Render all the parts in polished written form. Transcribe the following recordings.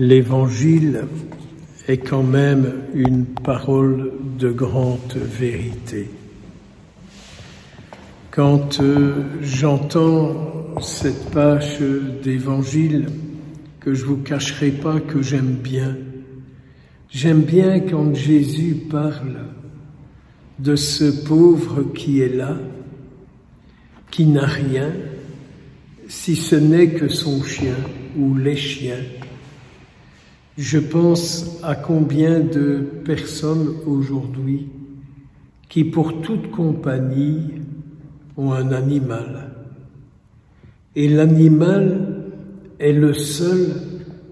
l'Évangile est quand même une parole de grande vérité. Quand j'entends cette page d'Évangile, que je vous cacherai pas que j'aime bien quand Jésus parle de ce pauvre qui est là, qui n'a rien, si ce n'est que son chien ou les chiens. Je pense à combien de personnes aujourd'hui qui, pour toute compagnie, ont un animal. Et l'animal est le seul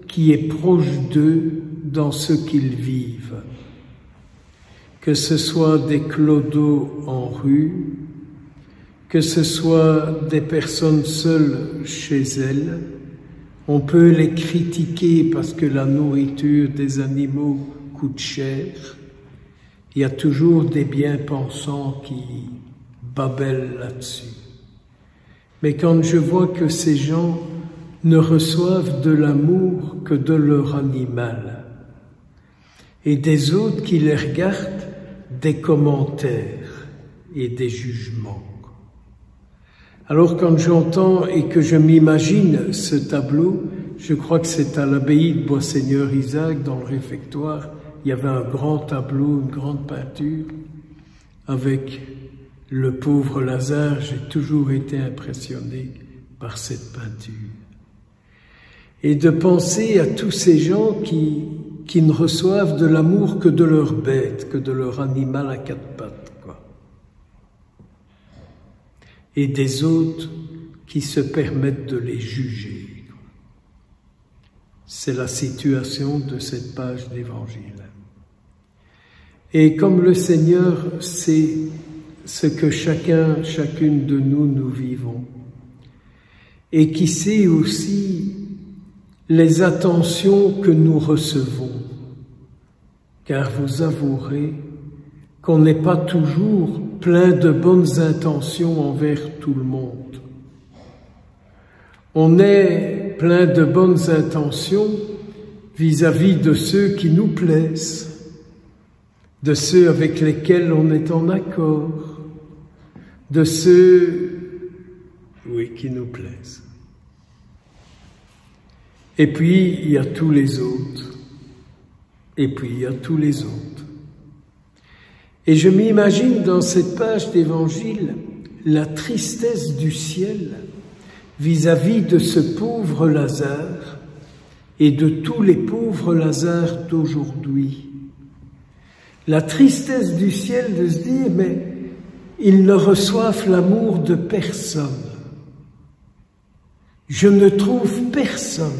qui est proche d'eux dans ce qu'ils vivent. Que ce soit des clodos en rue, que ce soit des personnes seules chez elles, on peut les critiquer parce que la nourriture des animaux coûte cher. Il y a toujours des bien-pensants qui babellent là-dessus. Mais quand je vois que ces gens ne reçoivent de l'amour que de leur animal, et des autres qui les regardent des commentaires et des jugements. Alors quand j'entends et que je m'imagine ce tableau, je crois que c'est à l'abbaye de Boisseigneur-Isaac, dans le réfectoire, il y avait un grand tableau, une grande peinture, avec le pauvre Lazare. J'ai toujours été impressionné par cette peinture. Et de penser à tous ces gens qui ne reçoivent de l'amour que de leur bête, que de leur animal à quatre pattes, quoi. Et des autres qui se permettent de les juger. C'est la situation de cette page d'Évangile. Et comme le Seigneur sait ce que chacune de nous vivons, et qui sait aussi les attentions que nous recevons, car vous avouerez qu'on n'est pas toujours plein de bonnes intentions envers tout le monde. On est plein de bonnes intentions vis-à-vis de ceux qui nous plaisent, de ceux avec lesquels on est en accord, de ceux, oui, qui nous plaisent. Et puis, il y a tous les autres. Et puis, il y a tous les autres. Et je m'imagine dans cette page d'Évangile la tristesse du ciel vis-à-vis de ce pauvre Lazare et de tous les pauvres Lazares d'aujourd'hui. La tristesse du ciel de se dire, mais ils ne reçoivent l'amour de personne. Je ne trouve personne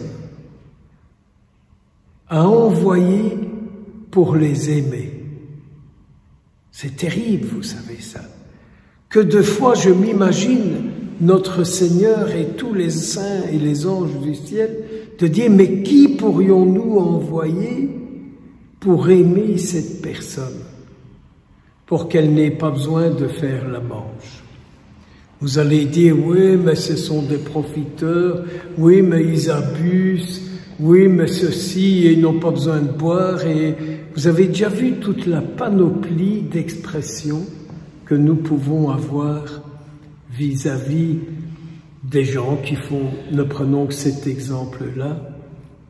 à envoyer pour les aimer. C'est terrible, vous savez ça. Que de fois je m'imagine notre Seigneur et tous les saints et les anges du ciel de dire, mais qui pourrions-nous envoyer pour aimer cette personne, pour qu'elle n'ait pas besoin de faire la manche? Vous allez dire, oui, mais ce sont des profiteurs, oui, mais ils abusent, oui, mais ceux-ci, ils n'ont pas besoin de boire. Et vous avez déjà vu toute la panoplie d'expressions que nous pouvons avoir vis-à-vis des gens qui font, ne prenons que cet exemple-là,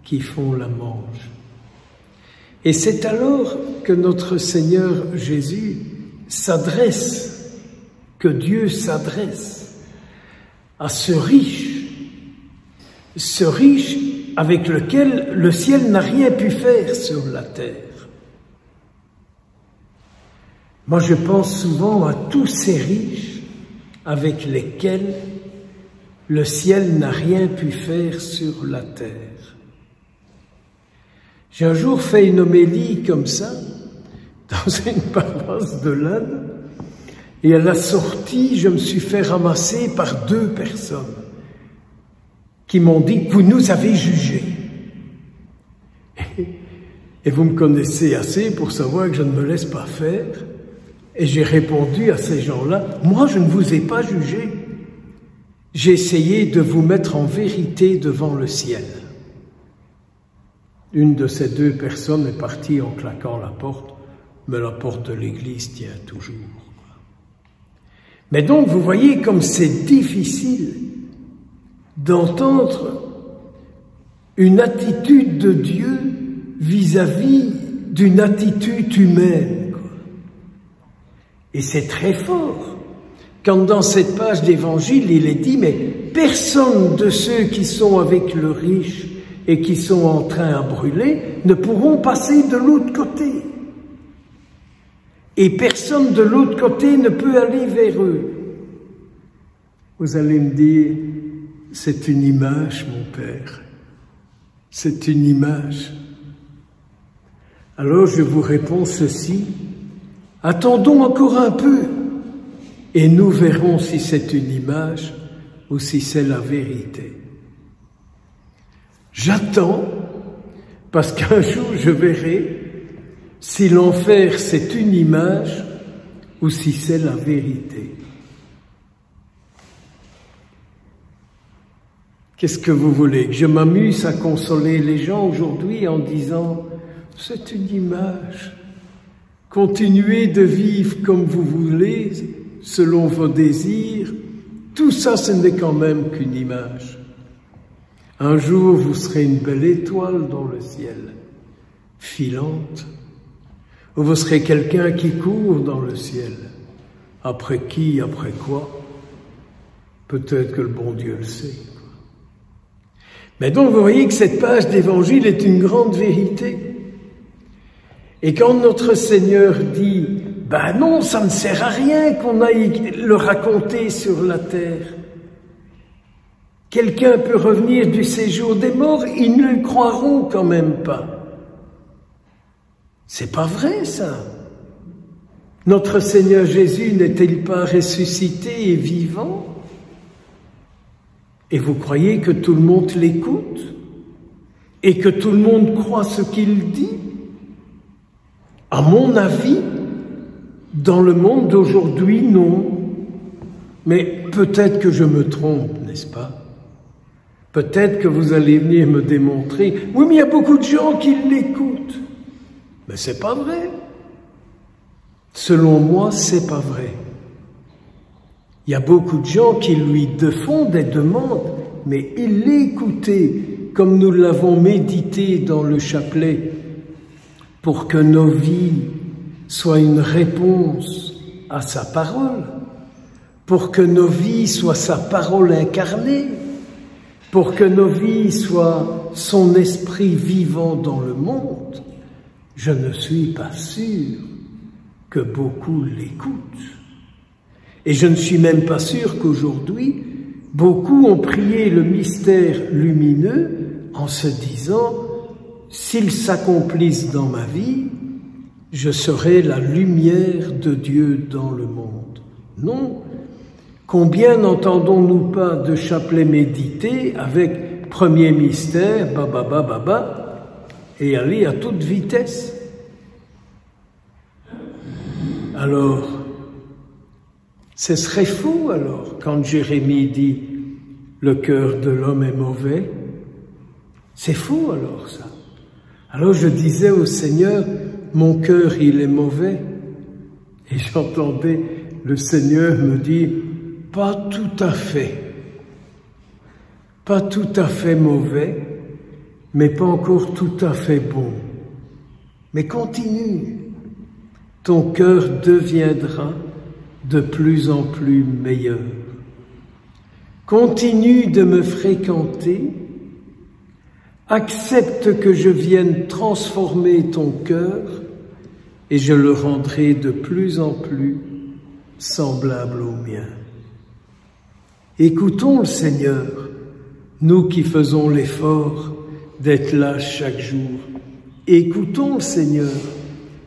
qui font la manche. Et c'est alors que notre Seigneur Jésus s'adresse, que Dieu s'adresse à ce riche avec lequel le ciel n'a rien pu faire sur la terre. Moi, je pense souvent à tous ces riches avec lesquels le ciel n'a rien pu faire sur la terre. J'ai un jour fait une homélie comme ça, dans une paroisse de l'Aisne, et à la sortie, je me suis fait ramasser par 2 personnes qui m'ont dit « Vous nous avez jugés ». Et vous me connaissez assez pour savoir que je ne me laisse pas faire. Et j'ai répondu à ces gens-là, « Moi, je ne vous ai pas jugé. J'ai essayé de vous mettre en vérité devant le ciel. » Une de ces deux personnes est partie en claquant la porte, mais la porte de l'église tient toujours. Mais donc, vous voyez comme c'est difficile d'entendre une attitude de Dieu vis-à-vis d'une attitude humaine, quoi. Et c'est très fort. Quand dans cette page d'évangile, il est dit, mais personne de ceux qui sont avec le riche et qui sont en train à brûler ne pourront passer de l'autre côté. Et personne de l'autre côté ne peut aller vers eux. Vous allez me dire, c'est une image, mon Père. C'est une image. Alors je vous réponds ceci, attendons encore un peu et nous verrons si c'est une image ou si c'est la vérité. J'attends parce qu'un jour je verrai si l'enfer c'est une image ou si c'est la vérité. Qu'est-ce que vous voulez? Que je m'amuse à consoler les gens aujourd'hui en disant « c'est une image, continuez de vivre comme vous voulez, selon vos désirs, tout ça ce n'est quand même qu'une image. Un jour vous serez une belle étoile dans le ciel, filante, ou vous serez quelqu'un qui court dans le ciel. Après qui, après quoi? Peut-être que le bon Dieu le sait. » Mais donc vous voyez que cette page d'évangile est une grande vérité. Et quand notre Seigneur dit « ben non, ça ne sert à rien qu'on aille le raconter sur la terre. Quelqu'un peut revenir du séjour des morts, ils ne le croiront quand même pas. » C'est pas vrai ça. Notre Seigneur Jésus n'est-il pas ressuscité et vivant? Et vous croyez que tout le monde l'écoute et que tout le monde croit ce qu'il dit? À mon avis, dans le monde d'aujourd'hui, non. Mais peut-être que je me trompe, n'est-ce pas? Peut-être que vous allez venir me démontrer, oui, mais il y a beaucoup de gens qui l'écoutent. Mais c'est pas vrai. Selon moi, c'est pas vrai. Il y a beaucoup de gens qui lui font des demandes, mais il l'écoutait, comme nous l'avons médité dans le chapelet, pour que nos vies soient une réponse à sa parole, pour que nos vies soient sa parole incarnée, pour que nos vies soient son esprit vivant dans le monde. Je ne suis pas sûr que beaucoup l'écoutent. Et je ne suis même pas sûr qu'aujourd'hui, beaucoup ont prié le mystère lumineux en se disant « s'il s'accomplisse dans ma vie, je serai la lumière de Dieu dans le monde. » Non. Combien n'entendons-nous pas de chapelet médité avec premier mystère, baba, baba, et aller à toute vitesse? Alors, ce serait fou alors, quand Jérémie dit « le cœur de l'homme est mauvais », c'est fou alors ça. Alors je disais au Seigneur « mon cœur il est mauvais », et j'entendais le Seigneur me dire « pas tout à fait mauvais, mais pas encore tout à fait bon. Mais continue, ton cœur deviendra de plus en plus meilleur. Continue de me fréquenter, accepte que je vienne transformer ton cœur et je le rendrai de plus en plus semblable au mien. » Écoutons le Seigneur, nous qui faisons l'effort d'être là chaque jour. Écoutons le Seigneur.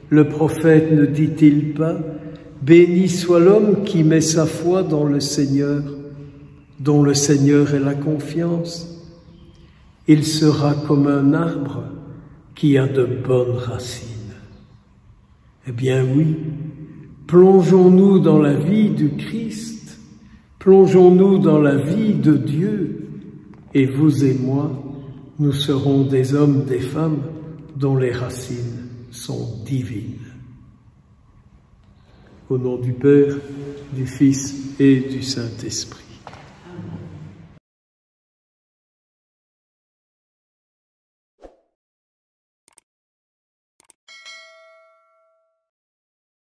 Le prophète ne dit-il pas « Béni soit l'homme qui met sa foi dans le Seigneur, dont le Seigneur est la confiance. Il sera comme un arbre qui a de bonnes racines. » Eh bien oui, plongeons-nous dans la vie du Christ, plongeons-nous dans la vie de Dieu, et vous et moi, nous serons des hommes, des femmes dont les racines sont divines. Au nom du Père, du Fils et du Saint-Esprit.